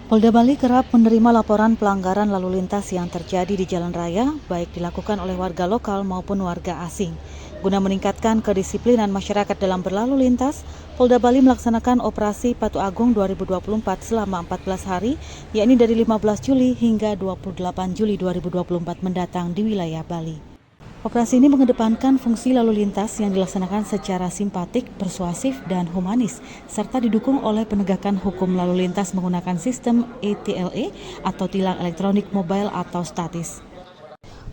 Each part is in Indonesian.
Polda Bali kerap menerima laporan pelanggaran lalu lintas yang terjadi di jalan raya, baik dilakukan oleh warga lokal maupun warga asing. Guna meningkatkan kedisiplinan masyarakat dalam berlalu lintas, Polda Bali melaksanakan operasi Patu Agung 2024 selama 14 hari, yakni dari 15 Juli hingga 28 Juli 2024 mendatang di wilayah Bali. Operasi ini mengedepankan fungsi lalu lintas yang dilaksanakan secara simpatik, persuasif, dan humanis, serta didukung oleh penegakan hukum lalu lintas menggunakan sistem ETLE atau tilang elektronik mobile atau statis.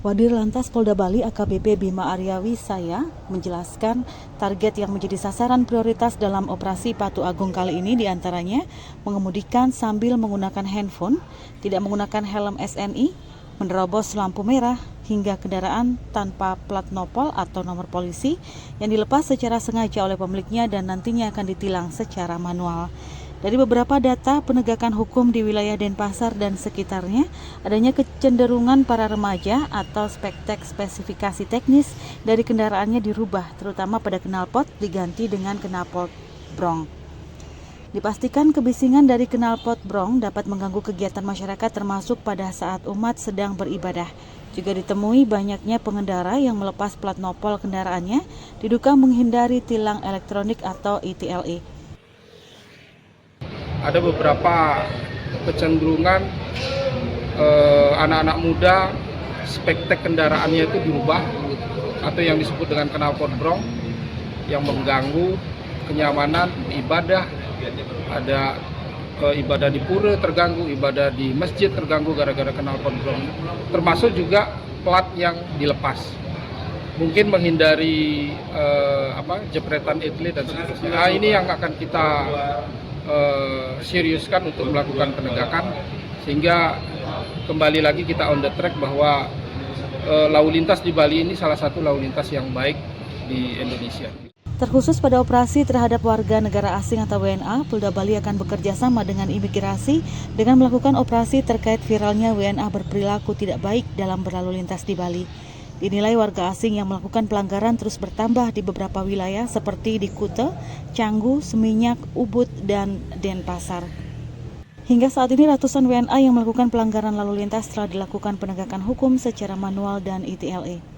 Wadir Lantas Polda Bali AKBP Bima Aryawi Saya menjelaskan target yang menjadi sasaran prioritas dalam operasi Patu Agung kali ini diantaranya mengemudikan sambil menggunakan handphone, tidak menggunakan helm SNI, menerobos lampu merah, hingga kendaraan tanpa plat nopol atau nomor polisi yang dilepas secara sengaja oleh pemiliknya dan nantinya akan ditilang secara manual. Dari beberapa data penegakan hukum di wilayah Denpasar dan sekitarnya, adanya kecenderungan para remaja atau spesifikasi teknis dari kendaraannya dirubah, terutama pada knalpot diganti dengan knalpot brong. Dipastikan kebisingan dari knalpot brong dapat mengganggu kegiatan masyarakat termasuk pada saat umat sedang beribadah. Juga ditemui banyaknya pengendara yang melepas plat nopol kendaraannya diduga menghindari tilang elektronik atau ETLE. Ada beberapa kecenderungan anak-anak muda spektek kendaraannya itu dirubah atau yang disebut dengan knalpot brong yang mengganggu kenyamanan ibadah. Ada ibadah di pura terganggu, ibadah di masjid terganggu gara-gara knalpot brong. Termasuk juga plat yang dilepas. Mungkin menghindari jepretan etle dan seterusnya. Nah, ini yang akan kita seriuskan untuk melakukan penegakan sehingga kembali lagi kita on the track bahwa lalu lintas di Bali ini salah satu lalu lintas yang baik di Indonesia. Terkhusus pada operasi terhadap warga negara asing atau WNA, Polda Bali akan bekerja sama dengan imigrasi dengan melakukan operasi terkait viralnya WNA berperilaku tidak baik dalam berlalu lintas di Bali. Dinilai warga asing yang melakukan pelanggaran terus bertambah di beberapa wilayah seperti di Kuta, Canggu, Seminyak, Ubud, dan Denpasar. Hingga saat ini ratusan WNA yang melakukan pelanggaran lalu lintas telah dilakukan penegakan hukum secara manual dan ETLE.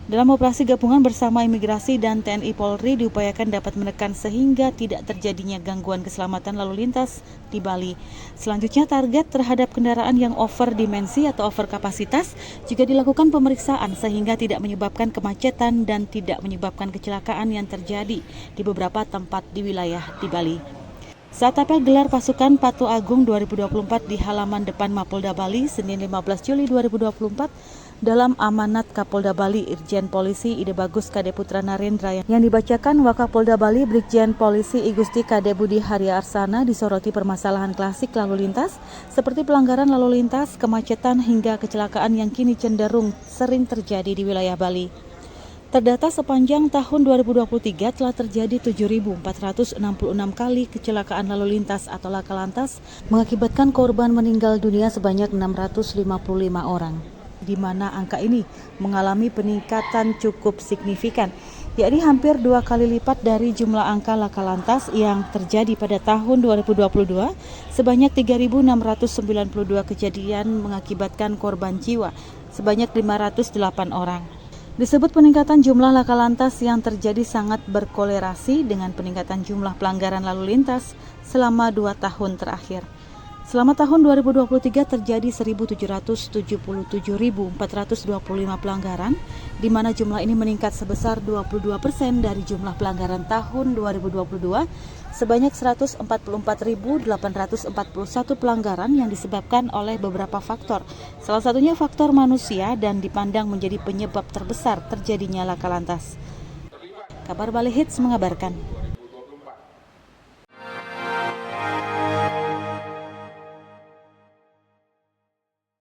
Dalam operasi gabungan bersama imigrasi dan TNI Polri diupayakan dapat menekan sehingga tidak terjadinya gangguan keselamatan lalu lintas di Bali. Selanjutnya target terhadap kendaraan yang over dimensi atau over kapasitas juga dilakukan pemeriksaan sehingga tidak menyebabkan kemacetan dan tidak menyebabkan kecelakaan yang terjadi di beberapa tempat di wilayah di Bali. Saat apel gelar pasukan Patu Agung 2024 di halaman depan Mapolda Bali Senin 15 Juli 2024 dalam amanat Kapolda Bali Irjen Polisi Ide Bagus Kade Putra Narendra yang dibacakan Wakapolda Bali Brigjen Polisi I Gusti Kade Budi Harya Arsana disoroti permasalahan klasik lalu lintas seperti pelanggaran lalu lintas, kemacetan hingga kecelakaan yang kini cenderung sering terjadi di wilayah Bali. Terdata sepanjang tahun 2023 telah terjadi 7.466 kali kecelakaan lalu lintas atau laka lantas mengakibatkan korban meninggal dunia sebanyak 655 orang, di mana angka ini mengalami peningkatan cukup signifikan, yakni hampir 2 kali lipat dari jumlah angka laka lantas yang terjadi pada tahun 2022 sebanyak 3.692 kejadian mengakibatkan korban jiwa sebanyak 508 orang. Disebut peningkatan jumlah laka lantas yang terjadi sangat berkolerasi dengan peningkatan jumlah pelanggaran lalu lintas selama 2 tahun terakhir. Selama tahun 2023 terjadi 1.777.425 pelanggaran, di mana jumlah ini meningkat sebesar 22% dari jumlah pelanggaran tahun 2022, sebanyak 144.841 pelanggaran yang disebabkan oleh beberapa faktor. Salah satunya faktor manusia dan dipandang menjadi penyebab terbesar terjadinya laka lantas. Kabar Bali Hits mengabarkan.